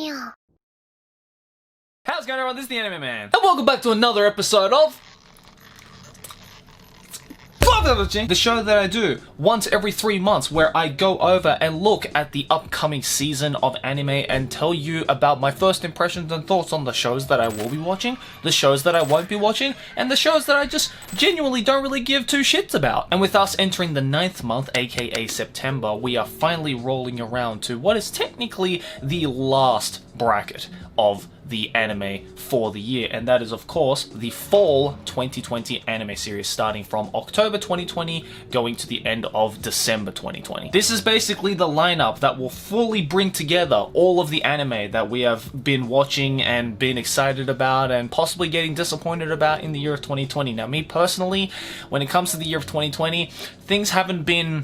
How's it going, everyone? This is the Anime Man, and welcome back to another episode of the show that I do once every 3 months, where I go over and look at the upcoming season of anime and tell you about my first impressions and thoughts on the shows that I will be watching, the shows that I won't be watching, and the shows that I just genuinely don't really give two shits about. And with us entering the 9th month, aka September, we are finally rolling around to what is technically the last bracket of the anime for the year, and that is of course the fall 2020 anime series, starting from October 2020 going to the end of December 2020. This is basically the lineup that will fully bring together all of the anime that we have been watching and been excited about and possibly getting disappointed about in the year of 2020. Now, me personally, when it comes to the year of 2020, things haven't been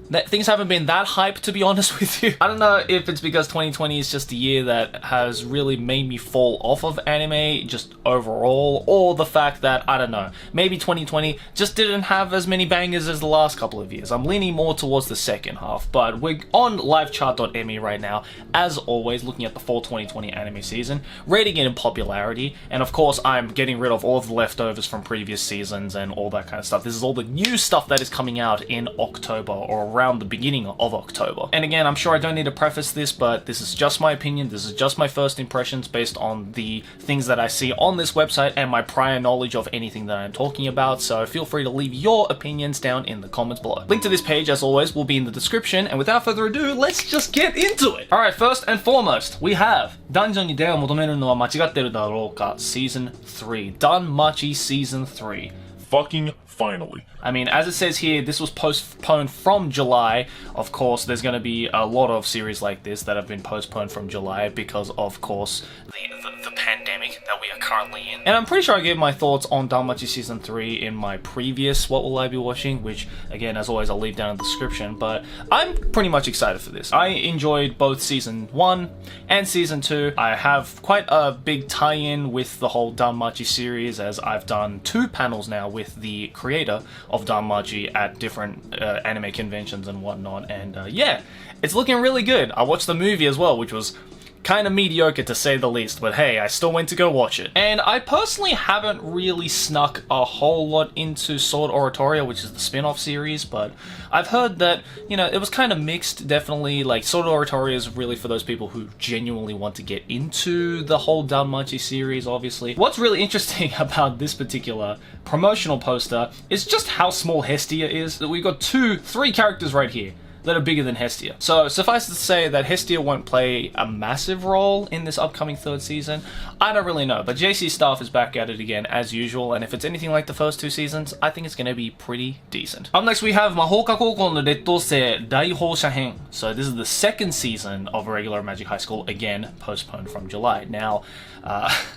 that hype, to be honest with you. I don't know if it's because 2020 is just a year that has really made me fall off of anime just overall, or the fact that, I don't know, maybe 2020 just didn't have as many bangers as the last couple of years. I'm leaning more towards the second half, but we're on livechart.me right now, as always, looking at the fall 2020 anime season, rating it in popularity, and of course I'm getting rid of all of the leftovers from previous seasons and all that kind of stuff. This is all the new stuff that is coming out in October, or around the beginning of October. And again, I'm sure I don't need to preface this, but this is just my opinion, this is just my first impressions based on the things that I see on this website and my prior knowledge of anything that I'm talking about, so feel free to leave your opinions down in the comments below. Link to this page, as always, will be in the description, and without further ado, let's just get into it! Alright, first and foremost, we have Dungeon ni Deiを求めるのは間違ってるだろうか Season 3. Damachi Season 3. Fucking finally. I mean, as it says here, this was postponed from July. Of course, there's going to be a lot of series like this that have been postponed from July because, of course, the pandemic that we are currently in. And I'm pretty sure I gave my thoughts on Damachi Season 3 in my previous What Will I Be Watching, which, again, as always, I'll leave down in the description, but I'm pretty much excited for this. I enjoyed both Season 1 and Season 2. I have quite a big tie-in with the whole Damachi series, as I've done 2 panels now with the creator of Damachi at different anime conventions and whatnot, and yeah, it's looking really good. I watched the movie as well, which was kind of mediocre to say the least, but hey, I still went to go watch it. And I personally haven't really snuck a whole lot into Sword Oratoria, which is the spin-off series, but I've heard that, you know, it was kind of mixed, definitely. Like, Sword Oratoria is really for those people who genuinely want to get into the whole Damachi series, obviously. What's really interesting about this particular promotional poster is just how small Hestia is. We've got 3 characters right here that are bigger than Hestia. So suffice to say that Hestia won't play a massive role in this upcoming 3rd season. I don't really know, but JC Staff is back at it again as usual, and if it's anything like the first 2 seasons, I think it's going to be pretty decent. Up next we have Mahou no Lettosei Daihousha Hen. So this is the 2nd season of Regular Magic High School, again postponed from July. Now,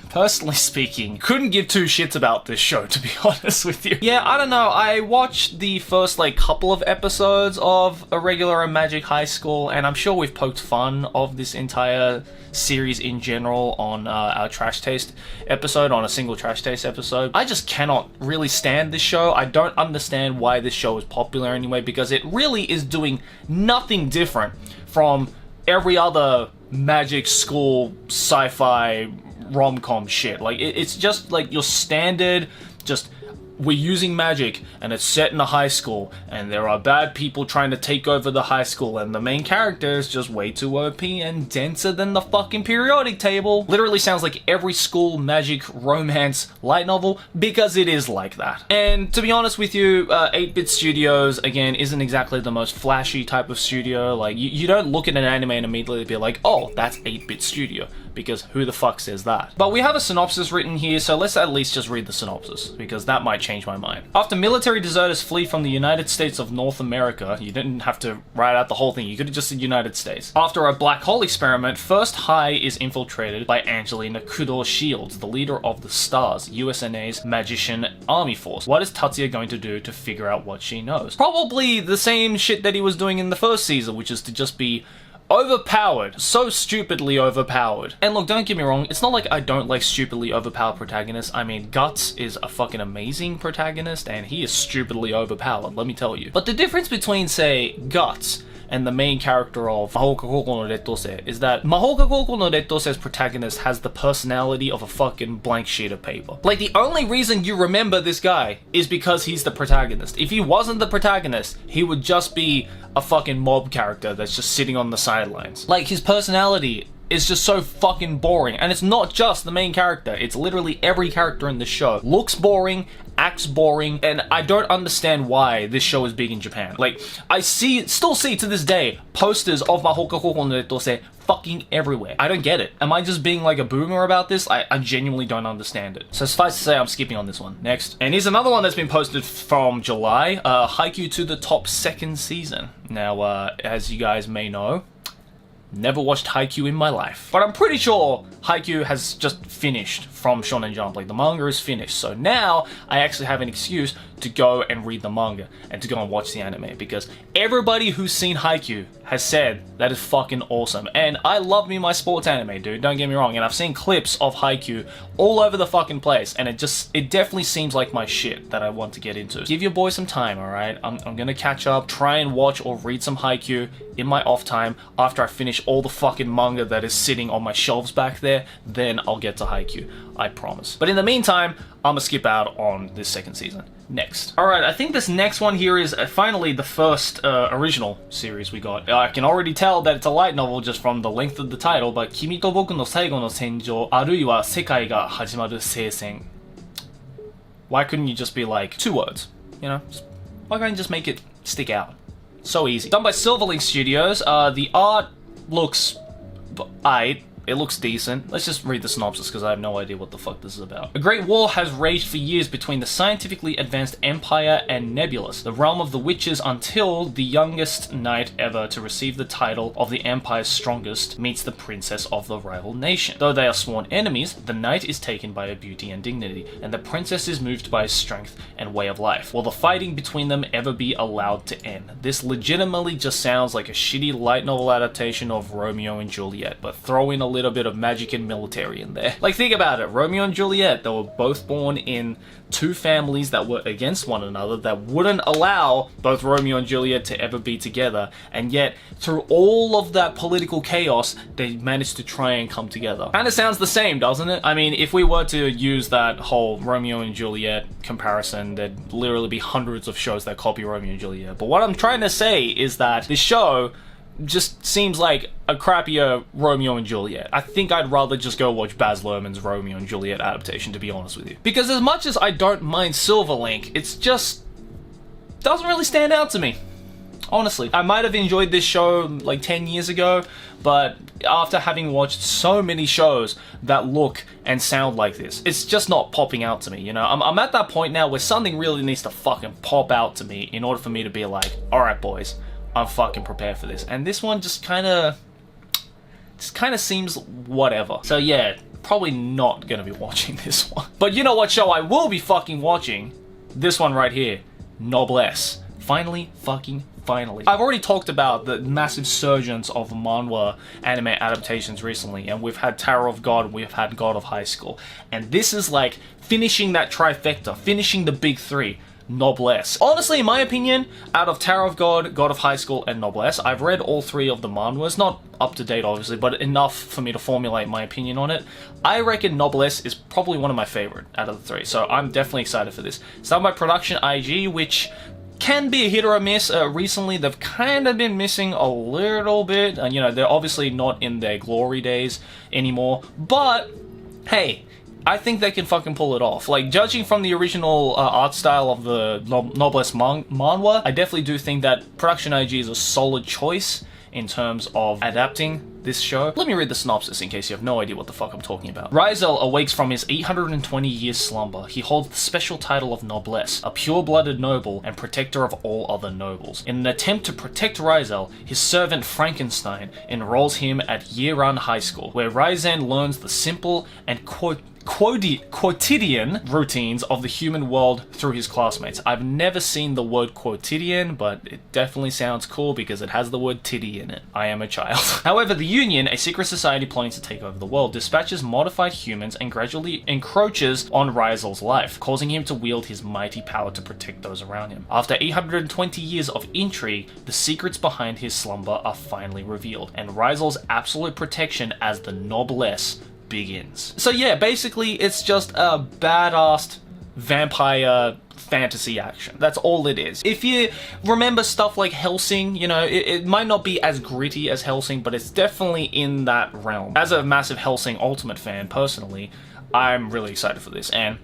personally speaking, couldn't give 2 shits about this show, to be honest with you. Yeah, I don't know, I watched the first couple of episodes of a Regular Magic High School, and I'm sure we've poked fun of this entire series in general on our Trash Taste episode, on a single Trash Taste episode. I just cannot really stand this show. I don't understand why this show is popular anyway, because it really is doing nothing different from every other magic school sci-fi rom-com shit. Like, it's just like your standard, just we're using magic and it's set in a high school and there are bad people trying to take over the high school and the main character is just way too OP and denser than the fucking periodic table. Literally sounds like every school magic romance light novel, because it is like that. And to be honest with you, 8-Bit Studios, again, isn't exactly the most flashy type of studio. Like, you don't look at an anime and immediately be like, oh, that's 8-Bit Studio, because who the fuck says that? But we have a synopsis written here, so let's at least just read the synopsis, because that might change my mind. After military deserters flee from the United States of North America, you didn't have to write out the whole thing, you could have just said United States. After a black hole experiment, First High is infiltrated by Angelina Kudo Shields, the leader of the STARS, USNA's magician army force. What is Tatsuya going to do to figure out what she knows? Probably the same shit that he was doing in the first season, which is to just be overpowered. So stupidly overpowered. And look, don't get me wrong, it's not like I don't like stupidly overpowered protagonists. I mean, Guts is a fucking amazing protagonist, and he is stupidly overpowered, let me tell you. But the difference between, say, Guts and the main character of Mahou no Rettose is that Mahou no Rettose's protagonist has the personality of a fucking blank sheet of paper. Like, the only reason you remember this guy is because he's the protagonist. If he wasn't the protagonist, he would just be a fucking mob character that's just sitting on the sidelines. Like, his personality is just so fucking boring. And it's not just the main character, it's literally every character in the show. Looks boring, acts boring, and I don't understand why this show is big in Japan. Like, I still see to this day posters of Mahou no Rettose fucking everywhere. I don't get it. Am I just being like a boomer about this? I genuinely don't understand it. So suffice to say, I'm skipping on this one. Next. And here's another one that's been posted from July. Haikyuu to the top 2nd season. Now, as you guys may know, never watched Haikyuu in my life. But I'm pretty sure Haikyuu has just finished from Shonen Jump. Like, the manga is finished. So now I actually have an excuse to go and read the manga and to go and watch the anime, because everybody who's seen Haikyuu has said that is fucking awesome. And I love me my sports anime, dude. Don't get me wrong. And I've seen clips of Haikyuu all over the fucking place, and it definitely seems like my shit that I want to get into. Give your boy some time, alright? I'm gonna catch up, try and watch or read some Haikyuu in my off time after I finish all the fucking manga that is sitting on my shelves back there. Then I'll get to Haikyuu, I promise. But in the meantime, I'm gonna skip out on this 2nd season. Next. Alright, I think this next one here is finally the first original series we got. I can already tell that it's a light novel just from the length of the title, but Kimito Boku no Saigon no Senjou, aruiwa Sekai ga hajimaru seisen. Why couldn't you just be like 2 words? You know? Why can't you just make it stick out? So easy. Done by Silverlink Studios. The art looks aight. It looks decent. Let's just read the synopsis because I have no idea what the fuck this is about. A great war has raged for years between the scientifically advanced Empire and Nebulous, the realm of the witches, until the youngest knight ever to receive the title of the Empire's strongest meets the princess of the rival nation. Though they are sworn enemies, the knight is taken by her beauty and dignity, and the princess is moved by his strength and way of life. Will the fighting between them ever be allowed to end? This legitimately just sounds like a shitty light novel adaptation of Romeo and Juliet, but throw in a little bit of magic and military in there. Like, think about it. Romeo and Juliet, they were both born in 2 families that were against one another, that wouldn't allow both Romeo and Juliet to ever be together, and yet through all of that political chaos, they managed to try and come together. Kind of sounds the same, doesn't it? I mean, if we were to use that whole Romeo and Juliet comparison, there'd literally be hundreds of shows that copy Romeo and Juliet. But what I'm trying to say is that this show just seems like a crappier Romeo and Juliet. I think I'd rather just go watch Baz Luhrmann's Romeo and Juliet adaptation, to be honest with you. Because as much as I don't mind Silverlink, it's just doesn't really stand out to me. Honestly, I might have enjoyed this show like 10 years ago, but after having watched so many shows that look and sound like this, it's just not popping out to me, you know? I'm at that point now where something really needs to fucking pop out to me in order for me to be like, alright boys, I'm fucking prepared for this. And this one just kind of seems whatever. So yeah, probably not gonna be watching this one. But you know what show I will be fucking watching? This one right here, Noblesse. Finally. I've already talked about the massive surgence of manhwa anime adaptations recently, and we've had Tower of God, we've had God of High School, and this is like finishing that trifecta, finishing the big 3. Noblesse. Honestly, in my opinion, out of Tower of God, God of High School, and Noblesse, I've read all 3 of the manhwas. Not up to date, obviously, but enough for me to formulate my opinion on it. I reckon Noblesse is probably one of my favorite out of the 3, so I'm definitely excited for this. It's done by Production IG, which can be a hit or a miss. Recently, they've kind of been missing a little bit, and you know, they're obviously not in their glory days anymore, but hey, I think they can fucking pull it off. Like, judging from the original art style of the Noblesse manhwa, I definitely do think that Production IG is a solid choice in terms of adapting this show. Let me read the synopsis in case you have no idea what the fuck I'm talking about. Rizel awakes from his 820-year slumber. He holds the special title of Noblesse, a pure-blooded noble and protector of all other nobles. In an attempt to protect Rizel, his servant Frankenstein enrolls him at Yeran High School, where Ryzen learns the simple and quotidian routines of the human world through his classmates. I've never seen the word quotidian, but it definitely sounds cool because it has the word titty in it. I am a child. However, the Union, a secret society planning to take over the world, dispatches modified humans and gradually encroaches on Raizel's life, causing him to wield his mighty power to protect those around him. After 820 years of intrigue, the secrets behind his slumber are finally revealed, and Raizel's absolute protection as the Noblesse begins. So yeah, basically it's just a badass vampire fantasy action. That's all it is. If you remember stuff like Hellsing, you know, it might not be as gritty as Hellsing, but it's definitely in that realm. As a massive Hellsing Ultimate fan, personally, I'm really excited for this. And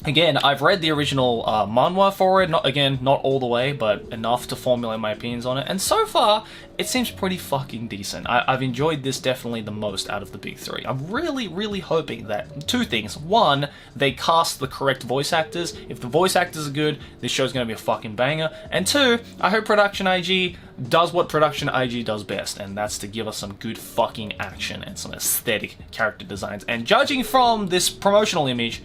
again, I've read the original manhwa for it, not all the way, but enough to formulate my opinions on it, and so far, it seems pretty fucking decent. I've enjoyed this definitely the most out of the big three. I'm really hoping that two things. One, they cast the correct voice actors. If the voice actors are good, this show's gonna be a fucking banger. And two, I hope Production IG does what Production IG does best, and that's to give us some good fucking action and some aesthetic character designs. And judging from this promotional image,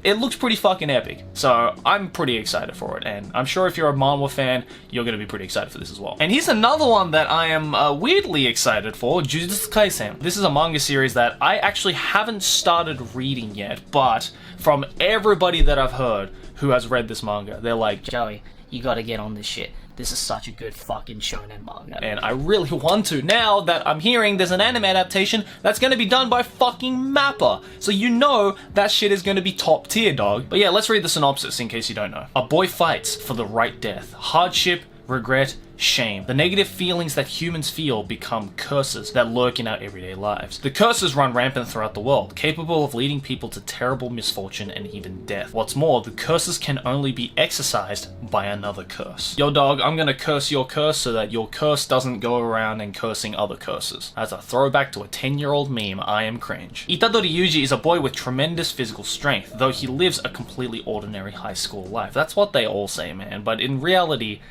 it looks pretty fucking epic, so I'm pretty excited for it, and I'm sure if you're a manhwa fan, you're going to be pretty excited for this as well. And here's another one that I am weirdly excited for, Jujutsu Kaisen. This is a manga series that I actually haven't started reading yet, but from everybody that I've heard who has read this manga, they're like, Joey, you gotta get on this shit. This is such a good fucking shonen manga. And I really want to, now that I'm hearing there's an anime adaptation that's gonna be done by fucking MAPPA. So you know that shit is gonna be top tier, dog. But yeah, let's read the synopsis in case you don't know. A boy fights for the right death. Hardship, regret, shame. The negative feelings that humans feel become curses that lurk in our everyday lives. The curses run rampant throughout the world, capable of leading people to terrible misfortune and even death. What's more, the curses can only be exorcised by another curse. Yo dog, I'm gonna curse your curse so that your curse doesn't go around and cursing other curses. As a throwback to a 10-year-old meme, I am cringe. Itadori Yuji is a boy with tremendous physical strength, though he lives a completely ordinary high school life. That's what they all say, man, but in reality,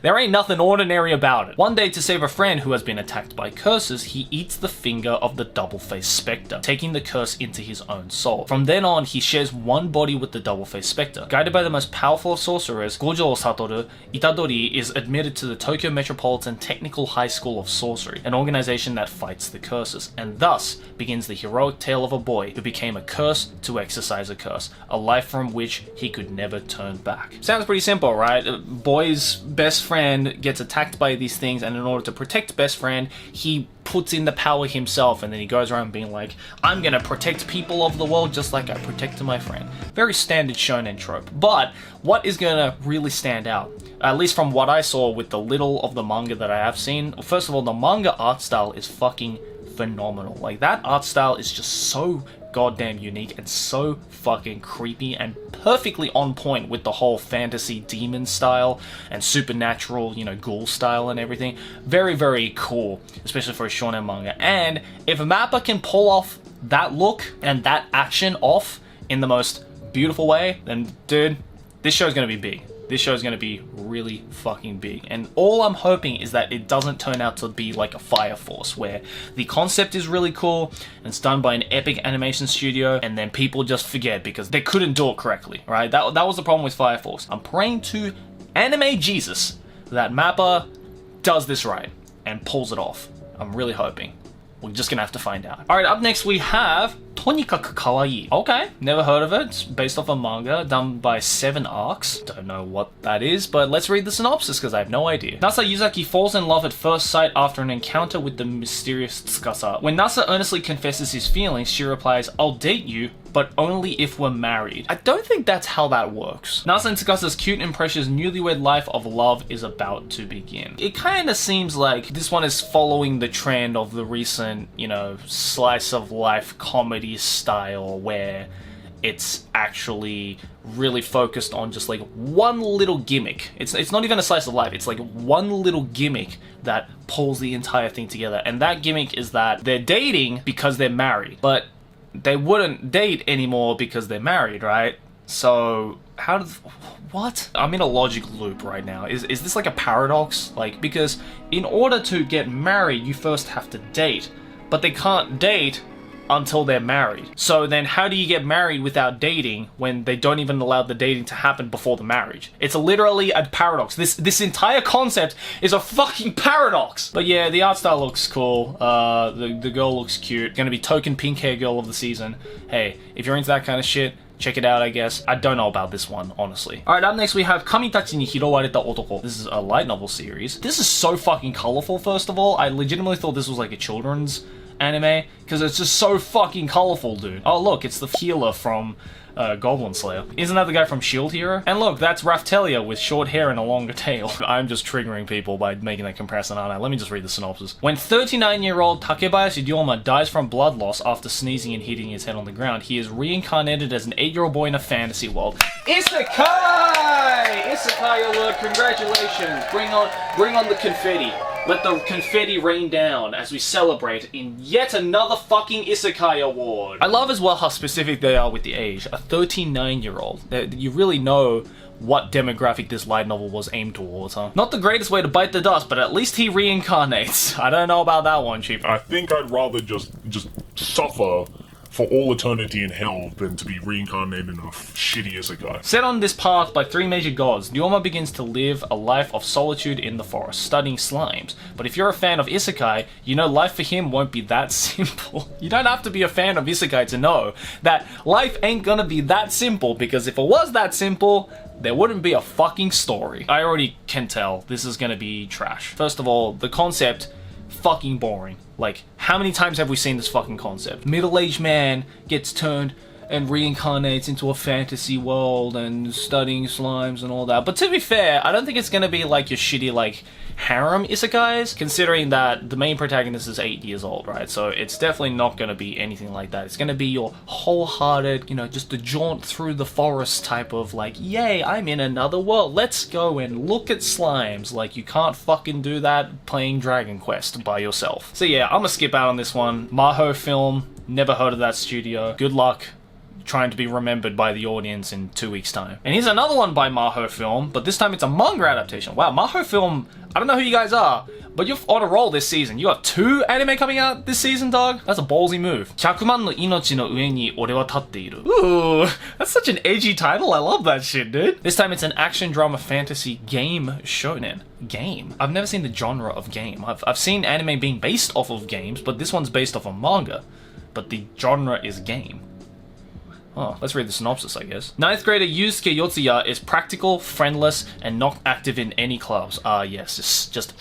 there ain't nothing ordinary about it. One day, to save a friend who has been attacked by curses, he eats the finger of the double-faced spectre, taking the curse into his own soul. From then on, he shares one body with the double-faced spectre. Guided by the most powerful of sorcerers, Gojo Satoru, Itadori is admitted to the Tokyo Metropolitan Technical High School of Sorcery, an organization that fights the curses, and thus begins the heroic tale of a boy who became a curse to exorcise a curse, a life from which he could never turn back. Sounds pretty simple, right? Boy's best friend gets attacked by these things, and in order to protect best friend, he puts in the power himself, and then he goes around being like, I'm gonna protect people of the world just like I protected my friend. Very standard shonen trope. But what is gonna really stand out, at least from what I saw with the little of the manga that I have seen, first of all, the manga art style is fucking phenomenal. Like, that art style is just so goddamn unique and so fucking creepy and perfectly on point with the whole fantasy demon style and supernatural, you know, ghoul style and everything. Very cool, especially for a shonen manga. And if MAPPA can pull off that look and that action off in the most beautiful way, then dude, this show's gonna be big. This show's gonna be really fucking big. And all I'm hoping is that it doesn't turn out to be like a Fire Force, where the concept is really cool, and it's done by an epic animation studio, and then people just forget because they couldn't do it correctly, right? That was the problem with Fire Force. I'm praying to Anime Jesus that MAPPA does this right and pulls it off. I'm really hoping. We're just gonna have to find out. Alright, up next we have Tonikaka Kawaii. Okay, never heard of it. It's based off a manga done by 7 Arcs. Don't know what that is, but let's read the synopsis because I have no idea. Nasa Yuzaki falls in love at first sight after an encounter with the mysterious Tsukasa. When Nasa earnestly confesses his feelings, she replies, I'll date you, but only if we're married. I don't think that's how that works. Nasa and Tsukasa's cute and precious newlywed life of love is about to begin. It kind of seems like this one is following the trend of the recent, you know, slice of life comedy style where it's actually really focused on just like one little gimmick. It's not even a slice of life, it's like one little gimmick that pulls the entire thing together. And that gimmick is that they're dating because they're married, but they wouldn't date anymore because they're married, right? So how does... what? I'm in a logic loop right now. Is this like a paradox? Like, because in order to get married, you first have to date, but they can't date until they're married. So then how do you get married without dating when they don't even allow the dating to happen before the marriage? It's literally a paradox. This entire concept is a fucking paradox. But yeah, the art style looks cool. The girl looks cute. Gonna be token pink hair girl of the season. Hey, if you're into that kind of shit, check it out, I guess. I don't know about this one, honestly. Alright, up next we have Kamitachi ni hirowareta otoko. This is a light novel series. This is so fucking colorful, first of all. I legitimately thought this was like a children's anime, because it's just so fucking colorful, dude. Oh look, it's the healer from Goblin Slayer. Isn't that the guy from Shield Hero? And look, that's Raftelia with short hair and a longer tail. I'm just triggering people by making that comparison, aren't I? Let me just read the synopsis. When 39-year-old Takebayashi Ryoma dies from blood loss after sneezing and hitting his head on the ground, he is reincarnated as an 8-year-old boy in a fantasy world. Isekai! Isekai alert, congratulations. Bring on the confetti. Let the confetti rain down as we celebrate in yet another fucking Isekai award. I love as well how specific they are with the age. A 39-year-old. You really know what demographic this light novel was aimed towards, huh? Not the greatest way to bite the dust, but at least he reincarnates. I don't know about that one, Chief. I think I'd rather just suffer for all eternity in hell than to be reincarnated in a shitty isekai. Set on this path by 3 major gods, Ryoma begins to live a life of solitude in the forest, studying slimes. But if you're a fan of isekai, you know life for him won't be that simple. You don't have to be a fan of isekai to know that life ain't gonna be that simple, because if it was that simple, there wouldn't be a fucking story. I already can tell this is gonna be trash. First of all, the concept, fucking boring. Like, how many times have we seen this fucking concept? Middle-aged man gets turned and reincarnates into a fantasy world and studying slimes and all that. But to be fair, I don't think it's gonna be like your shitty, like, harem isekais, considering that the main protagonist is 8 years old, right? So it's definitely not gonna be anything like that. It's gonna be your wholehearted, you know, just a jaunt through the forest type of like, yay, I'm in another world, let's go and look at slimes. Like, you can't fucking do that playing Dragon Quest by yourself. So yeah, I'm gonna skip out on this one. Mahou Film, never heard of that studio. Good luck trying to be remembered by the audience in 2 weeks' time. And here's another one by Mahou Film, but this time it's a manga adaptation. Wow, Mahou Film, I don't know who you guys are, but you're on a roll this season. You got 2 anime coming out this season, dog? That's a ballsy move. 100万の命の上に俺は立っている. Ooh, that's such an edgy title. I love that shit, dude. This time it's an action drama fantasy game shonen. Game? I've never seen the genre of game. I've seen anime being based off of games, but this one's based off a manga. But the genre is game. Oh, let's read the synopsis, I guess. 9th grader Yusuke Yotsuya is practical, friendless, and not active in any clubs. Yes, it's just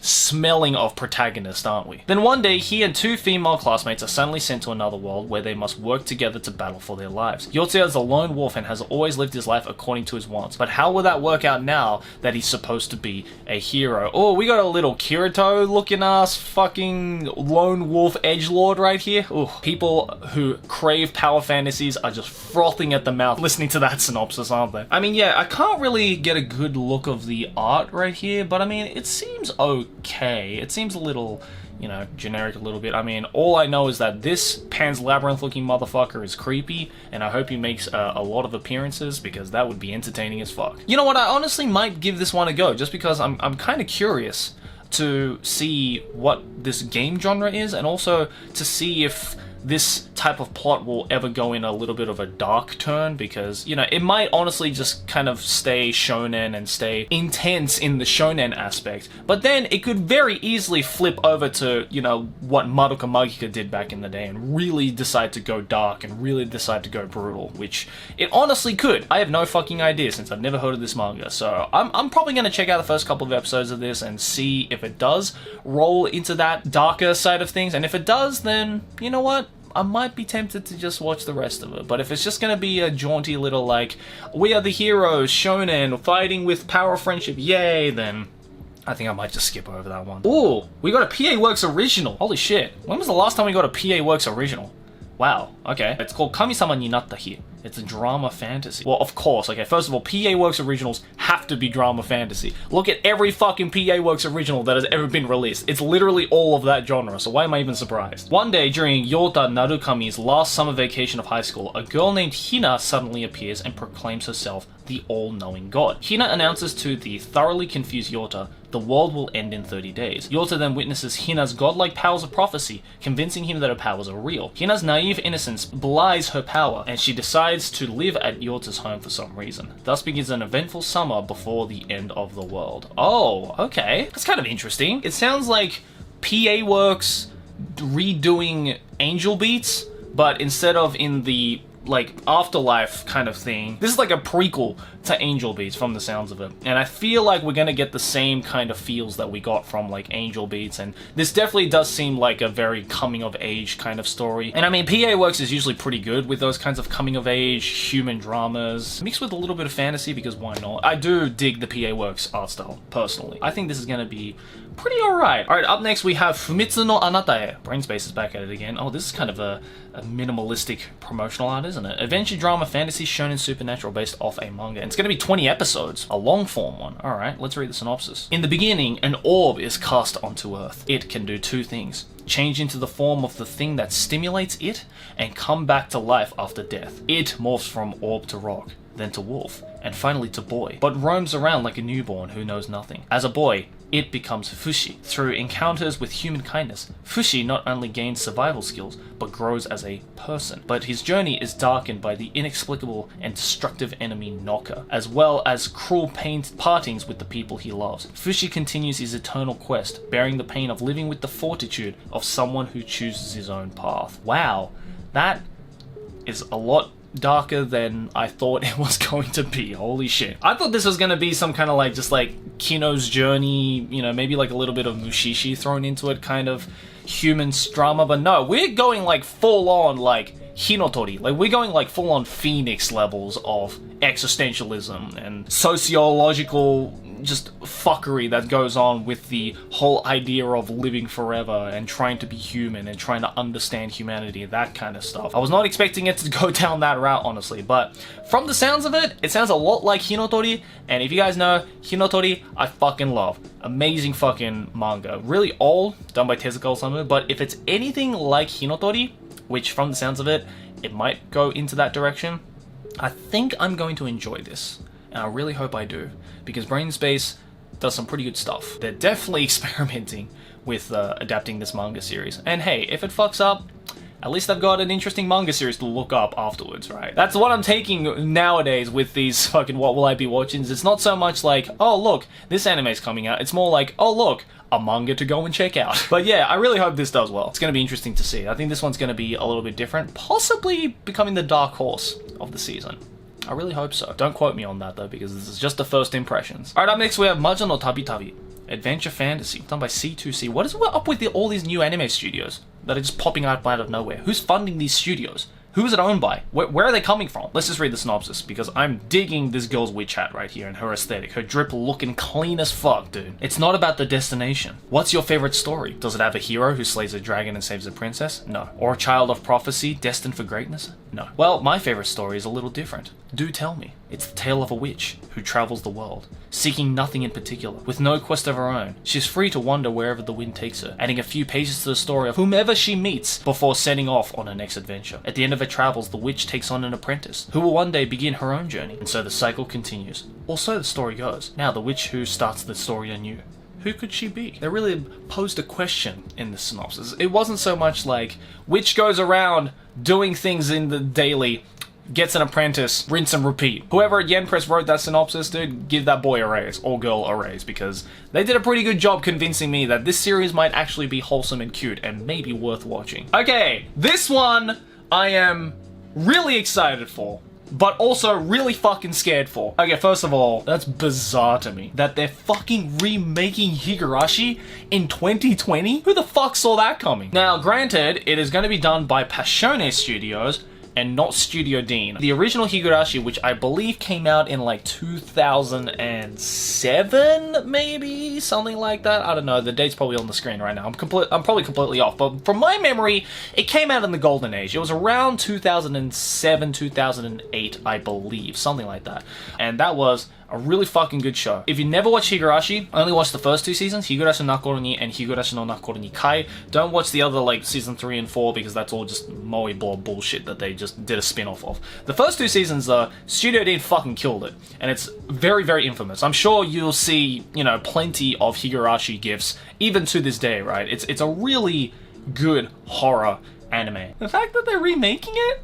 smelling of protagonist, aren't we? Then one day, he and 2 female classmates are suddenly sent to another world where they must work together to battle for their lives. Yotsuya is a lone wolf and has always lived his life according to his wants. But how will that work out now that he's supposed to be a hero? Oh, we got a little Kirito looking ass fucking lone wolf edgelord right here. Ooh, people who crave power fantasies are just frothing at the mouth listening to that synopsis, aren't they? I mean, yeah, I can't really get a good look of the art right here, but I mean, it seems okay. It seems a little, you know, generic a little bit. I mean, all I know is that this Pan's Labyrinth looking motherfucker is creepy, and I hope he makes a lot of appearances, because that would be entertaining as fuck. You know what, I honestly might give this one a go, just because I'm kind of curious to see what this game genre is, and also to see if this type of plot will ever go in a little bit of a dark turn, because, you know, it might honestly just kind of stay shonen and stay intense in the shonen aspect, but then it could very easily flip over to, you know, what Madoka Magica did back in the day and really decide to go dark and really decide to go brutal, which it honestly could. I have no fucking idea, since I've never heard of this manga, so I'm probably going to check out the first couple of episodes of this and see if it does roll into that darker side of things, and if it does, then, you know what? I might be tempted to just watch the rest of it. But if it's just gonna be a jaunty little, like, we are the heroes, shonen, fighting with power friendship, yay, then I think I might just skip over that one. Ooh, we got a PA Works original. Holy shit. When was the last time we got a PA Works original? Wow, okay. It's called Kamisama ninata here. It's a drama fantasy. Well, of course, okay, first of all, PA Works originals have to be drama fantasy. Look at every fucking PA Works original that has ever been released. It's literally all of that genre, so why am I even surprised? One day, during Yota Narukami's last summer vacation of high school, a girl named Hina suddenly appears and proclaims herself the all-knowing god. Hina announces to the thoroughly confused Yota the world will end in 30 days. Yota then witnesses Hina's godlike powers of prophecy, convincing him that her powers are real. Hina's naive innocence belies her power, and she decides to live at Yota's home for some reason. Thus begins an eventful summer before the end of the world. Oh, okay. That's kind of interesting. It sounds like PA Works redoing Angel Beats, but instead of in the like afterlife kind of thing, this is like a prequel to Angel Beats from the sounds of it. And I feel like we're gonna get the same kind of feels that we got from like Angel Beats, and this definitely does seem like a very coming of age kind of story. And I mean, PA Works is usually pretty good with those kinds of coming of age human dramas mixed with a little bit of fantasy, because why not? I do dig the PA Works art style personally. I think this is gonna be pretty alright. Alright, up next we have Mitsuno Anata. Brainspace is back at it again. Oh, this is kind of a minimalistic promotional art, isn't it? Adventure drama, fantasy, shonen, supernatural based off a manga. And it's going to be 20 episodes. A long form one. Alright, let's read the synopsis. In the beginning, an orb is cast onto Earth. It can do two things: change into the form of the thing that stimulates it, and come back to life after death. It morphs from orb to rock, then to wolf, and finally to boy, but roams around like a newborn who knows nothing. As a boy, it becomes Fushi. Through encounters with human kindness, Fushi not only gains survival skills, but grows as a person. But his journey is darkened by the inexplicable and destructive enemy Noka, as well as cruel partings with the people he loves. Fushi continues his eternal quest, bearing the pain of living with the fortitude of someone who chooses his own path. Wow, that is a lot darker than I thought it was going to be. Holy shit. I thought this was going to be some kind of like, just like Kino's journey, you know, maybe like a little bit of Mushishi thrown into it, kind of human drama, but no, we're going like full on like Hinotori. Like, we're going like full on Phoenix levels of existentialism and sociological just fuckery that goes on with the whole idea of living forever and trying to be human and trying to understand humanity, that kind of stuff. I was not expecting it to go down that route, honestly, but from the sounds of it, it sounds a lot like Hinotori, and if you guys know, Hinotori, I fucking love. Amazing fucking manga. Really old, done by Tezuka Osamu, but if it's anything like Hinotori, which from the sounds of it, it might go into that direction, I think I'm going to enjoy this. And I really hope I do, because Brainspace does some pretty good stuff. They're definitely experimenting with adapting this manga series. And hey, if it fucks up, at least I've got an interesting manga series to look up afterwards, right? That's what I'm taking nowadays with these fucking what will I be watching. It's not so much like, oh look, this anime's coming out. It's more like, oh look, a manga to go and check out. But yeah, I really hope this does well. It's going to be interesting to see. I think this one's going to be a little bit different, possibly becoming the dark horse of the season. I really hope so. Don't quote me on that though, because this is just the first impressions. Alright, up next we have Majin Tabitha, adventure fantasy, done by C2C. What is up with all these new anime studios that are just popping out of nowhere? Who's funding these studios? Who is it owned by? Where are they coming from? Let's just read the synopsis, because I'm digging this girl's witch hat right here and her aesthetic. Her drip looking clean as fuck, dude. It's not about the destination. What's your favorite story? Does it have a hero who slays a dragon and saves a princess? No. Or a child of prophecy destined for greatness? No. Well, my favorite story is a little different. Do tell me. It's the tale of a witch who travels the world, seeking nothing in particular, with no quest of her own. She's free to wander wherever the wind takes her, adding a few pages to the story of whomever she meets before setting off on her next adventure. At the end of her travels, the witch takes on an apprentice, who will one day begin her own journey, and so the cycle continues. Or so the story goes. Now, the witch who starts the story anew. Who could she be? They really posed a question in the synopsis. It wasn't so much like, witch goes around doing things in the daily, gets an apprentice, rinse and repeat. Whoever at Yen Press wrote that synopsis, dude, give that boy a raise, or girl a raise, because they did a pretty good job convincing me that this series might actually be wholesome and cute, and maybe worth watching. Okay, this one I am really excited for, but also really fucking scared for. Okay, first of all, that's bizarre to me that they're fucking remaking Higurashi in 2020? Who the fuck saw that coming? Now, granted, it is going to be done by Passione Studios, and not Studio Dean. The original Higurashi, which I believe came out in like 2007, maybe? Something like that? I don't know, the date's probably on the screen right now. I'm probably completely off, but from my memory, it came out in the golden age. It was around 2007, 2008, I believe, something like that. And that was A really fucking good show. If you never watched Higurashi, only watch the first 2 seasons, Higurashi no Nakoro ni and Higurashi no Nakoro ni Kai. Don't watch the other, like, season 3 and 4, because that's all just Moe Blob bullshit that they just did a spin-off of. The first 2 seasons, Studio Dean fucking killed it, and it's very, very infamous. I'm sure you'll see, you know, plenty of Higurashi gifs, even to this day, right? It's a really good horror anime. The fact that they're remaking it,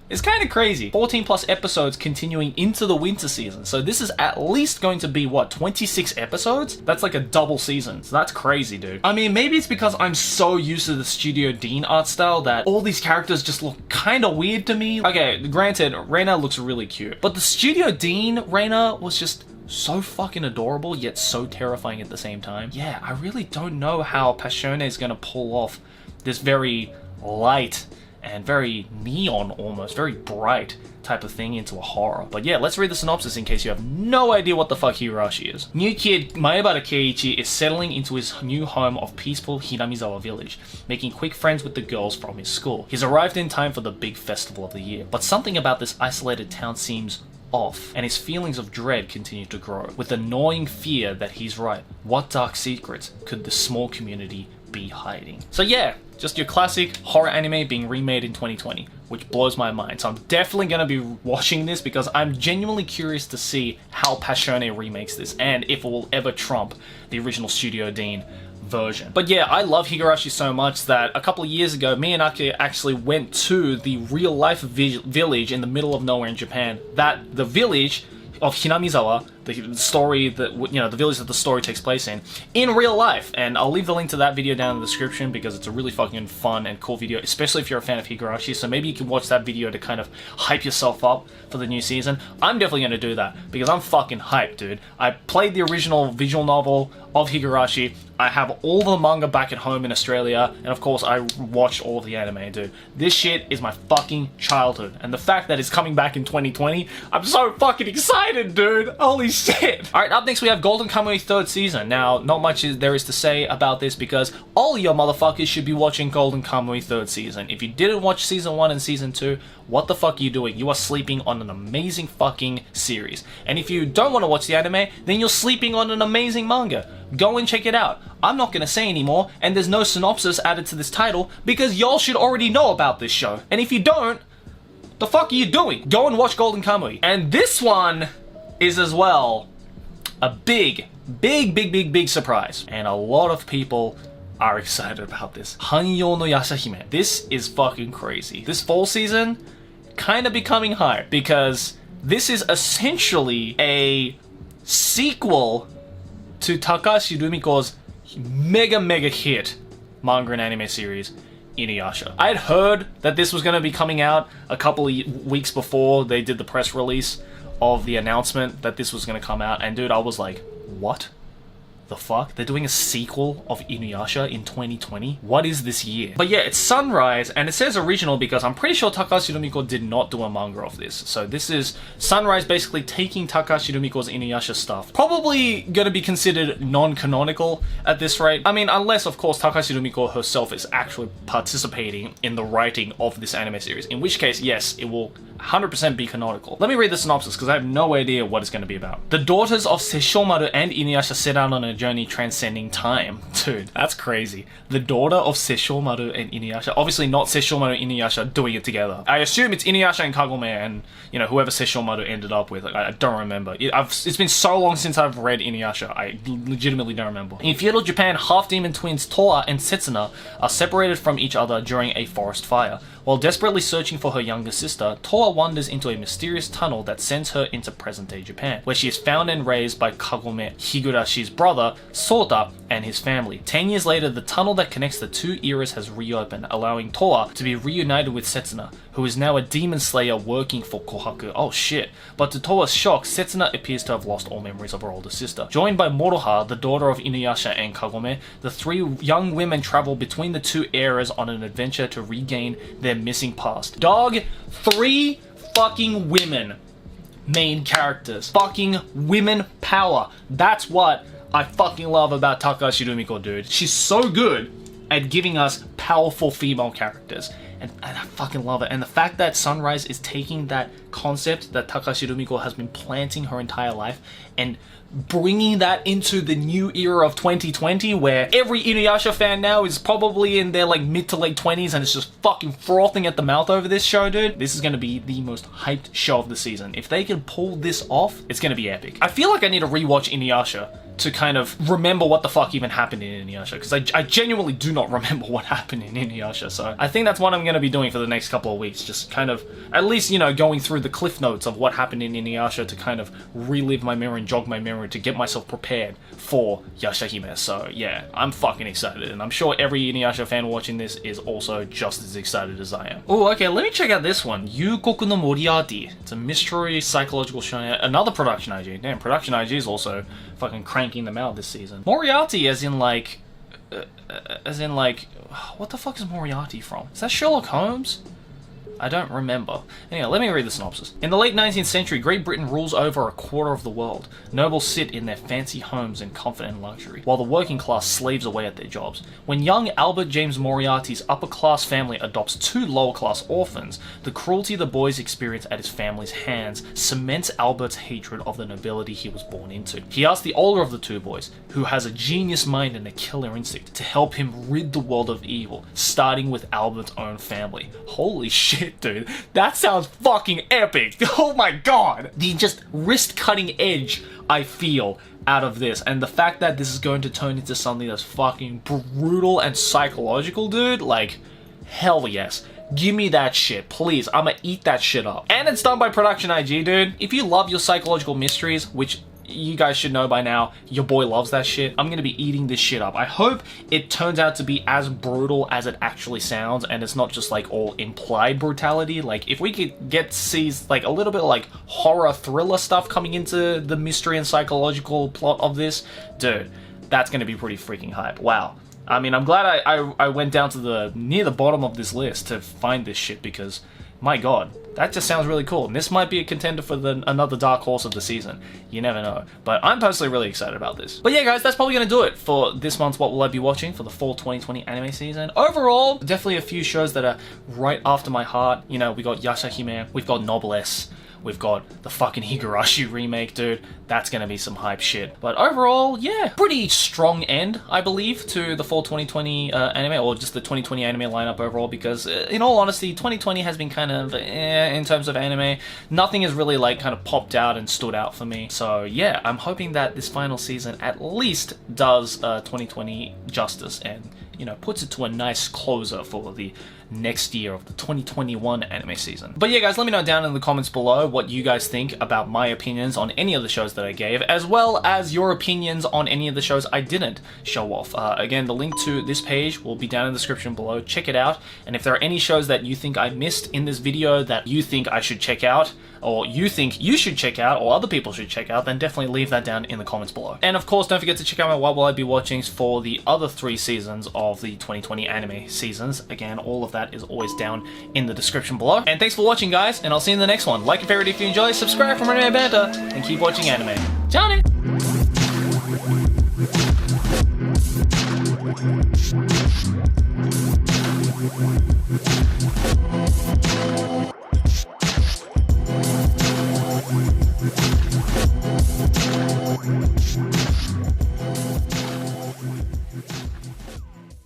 it's kind of crazy. 14 plus episodes continuing into the winter season. So this is at least going to be, what, 26 episodes? That's like a double season. So that's crazy, dude. I mean, maybe it's because I'm so used to the Studio Dean art style that all these characters just look kind of weird to me. Okay, granted, Reina looks really cute. But the Studio Dean Reina was just so fucking adorable, yet so terrifying at the same time. Yeah, I really don't know how Passione is going to pull off this very light and very neon, almost very bright type of thing into a horror. But yeah, let's read the synopsis in case you have no idea what the fuck Higurashi is. New kid Maebara Keiichi is settling into his new home of peaceful Hinamizawa village, making quick friends with the girls from his school. He's arrived in time for the big festival of the year, but something about this isolated town seems off, and his feelings of dread continue to grow, with a gnawing fear that he's right. What dark secrets could the small community be hiding? So yeah, just your classic horror anime being remade in 2020, which blows my mind. So I'm definitely going to be watching this because I'm genuinely curious to see how Passione remakes this and if it will ever trump the original Studio Dean version. But yeah, I love Higurashi so much that a couple of years ago, me and Aki actually went to the real life village in the middle of nowhere in Japan. That the village of Hinamizawa, the story that, you know, the village that the story takes place in real life. And I'll leave the link to that video down in the description because it's a really fucking fun and cool video, especially if you're a fan of Higurashi. So maybe you can watch that video to kind of hype yourself up for the new season. I'm definitely going to do that because I'm fucking hyped, dude. I played the original visual novel of Higurashi. I have all the manga back at home in Australia, and of course I watched all of the anime, dude. This shit is my fucking childhood, and the fact that it's coming back in 2020, I'm so fucking excited, dude. Holy shit. Alright, up next we have Golden Kamuy 3rd season. Now, not much there is to say about this because all your motherfuckers should be watching Golden Kamuy 3rd season. If you didn't watch season 1 and season 2, what the fuck are you doing? You are sleeping on an amazing fucking series. And if you don't want to watch the anime, then you're sleeping on an amazing manga. Go and check it out. I'm not gonna say anymore, and there's no synopsis added to this title because y'all should already know about this show. And if you don't, the fuck are you doing? Go and watch Golden Kamuy. And this one is as well a big surprise. And a lot of people are excited about this. Hanyo no Yashahime. This is fucking crazy. This fall season kind of becoming hype because this is essentially a sequel to Takashi Rumiko's mega hit manga and anime series Inuyasha. I had heard that this was going to be coming out a couple of weeks before they did the press release of the announcement that this was going to come out, and dude, I was like, what the fuck? They're doing a sequel of Inuyasha in 2020? What is this year? But yeah, it's Sunrise, and it says original because I'm pretty sure Takashi Rumiko did not do a manga of this. So this is Sunrise basically taking Takashi Rumiko's Inuyasha stuff. Probably gonna be considered non-canonical at this rate. I mean, unless, of course, Takashi Rumiko herself is actually participating in the writing of this anime series. In which case, yes, it will 100% be canonical. Let me read the synopsis because I have no idea what it's going to be about. The daughters of Seishomaru and Inuyasha set out on a journey transcending time. Dude, that's crazy. The daughter of Seishomaru and Inuyasha. Obviously not Seishomaru and Inuyasha doing it together. I assume it's Inuyasha and Kagome and, you know, whoever Seishomaru ended up with. I don't remember. It's been so long since I've read Inuyasha. I legitimately don't remember. In feudal Japan, half-demon twins Toa and Setsuna are separated from each other during a forest fire. While desperately searching for her younger sister, Toa wanders into a mysterious tunnel that sends her into present-day Japan, where she is found and raised by Kagome, Higurashi's brother, Sota, and his family. 10 years later, the tunnel that connects the two eras has reopened, allowing Toa to be reunited with Setsuna, who is now a demon slayer working for Kohaku. Oh shit. But to Toa's shock, Setsuna appears to have lost all memories of her older sister. Joined by Moroha, the daughter of Inuyasha and Kagome, the three young women travel between the two eras on an adventure to regain their missing past. Dog, 3 fucking women main characters. Fucking women power. That's what I fucking love about Takashi Rumiko, dude. She's so good at giving us powerful female characters. And I fucking love it. And the fact that Sunrise is taking that concept that Takashi Rumiko has been planting her entire life and bringing that into the new era of 2020 where every Inuyasha fan now is probably in their like mid to late 20s and is just fucking frothing at the mouth over this show, dude. This is going to be the most hyped show of the season. If they can pull this off, it's going to be epic. I feel like I need to rewatch Inuyasha to kind of remember what the fuck even happened in Inuyasha, because I genuinely do not remember what happened in Inuyasha, so I think that's what I'm going to be doing for the next couple of weeks, just kind of, at least, you know, going through the cliff notes of what happened in Inuyasha to kind of relive my memory and jog my memory to get myself prepared for Yashahime. So yeah, I'm fucking excited, and I'm sure every Inuyasha fan watching this is also just as excited as I am. Oh, okay, let me check out this one, Yukoku no Moriarty. It's a mystery psychological shonen, another production IG. Damn, production IG is also fucking cranking them out this season. Moriarty as in like, what the fuck is Moriarty from? Is that Sherlock Holmes? I don't remember. Anyway, let me read the synopsis. In the late 19th century, Great Britain rules over a quarter of the world. Nobles sit in their fancy homes in comfort and luxury, while the working class slaves away at their jobs. When young Albert James Moriarty's upper-class family adopts two lower-class orphans, the cruelty the boys experience at his family's hands cements Albert's hatred of the nobility he was born into. He asks the older of the two boys, who has a genius mind and a killer instinct, to help him rid the world of evil, starting with Albert's own family. Holy shit, dude. That sounds fucking epic. Oh my god. The just wrist-cutting edge I feel out of this, and the fact that this is going to turn into something that's fucking brutal and psychological, dude, like, hell yes. Give me that shit, please. I'ma eat that shit up. And it's done by Production IG, dude. If you love your psychological mysteries, which you guys should know by now, your boy loves that shit, I'm gonna be eating this shit up. I hope it turns out to be as brutal as it actually sounds, and it's not just like all implied brutality. Like, if we could get to see like a little bit of like horror thriller stuff coming into the mystery and psychological plot of this, dude, that's gonna be pretty freaking hype. Wow. I mean, I'm glad I went down to near the bottom of this list to find this shit, because my god, that just sounds really cool. And this might be a contender for another dark horse of the season. You never know. But I'm personally really excited about this. But yeah, guys, that's probably going to do it for this month's What Will I Be Watching for the fall 2020 anime season. Overall, definitely a few shows that are right after my heart. You know, we got Yashahime, we've got Noblesse, we've got the fucking Higurashi remake, dude. That's gonna be some hype shit. But overall, yeah, pretty strong end, I believe, to the fall 2020 anime, or just the 2020 anime lineup overall, because in all honesty, 2020 has been kind of in terms of anime. Nothing has really like kind of popped out and stood out for me. So yeah, I'm hoping that this final season at least does 2020 justice and, you know, puts it to a nice closer for the next year of the 2021 anime season. But yeah, guys, let me know down in the comments below what you guys think about my opinions on any of the shows that I gave, as well as your opinions on any of the shows I didn't show off. Again, the link to this page will be down in the description below. Check it out, and if there are any shows that you think I missed in this video that you think I should check out, or you think you should check out, or other people should check out, then definitely leave that down in the comments below. And of course, don't forget to check out my What Will I Be Watchings for the other 3 seasons of the 2020 anime seasons. Again, all of that is always down in the description below. And thanks for watching, guys, and I'll see you in the next one. Like and favorite if you enjoy, subscribe for more anime banter, and keep watching anime. Johnny!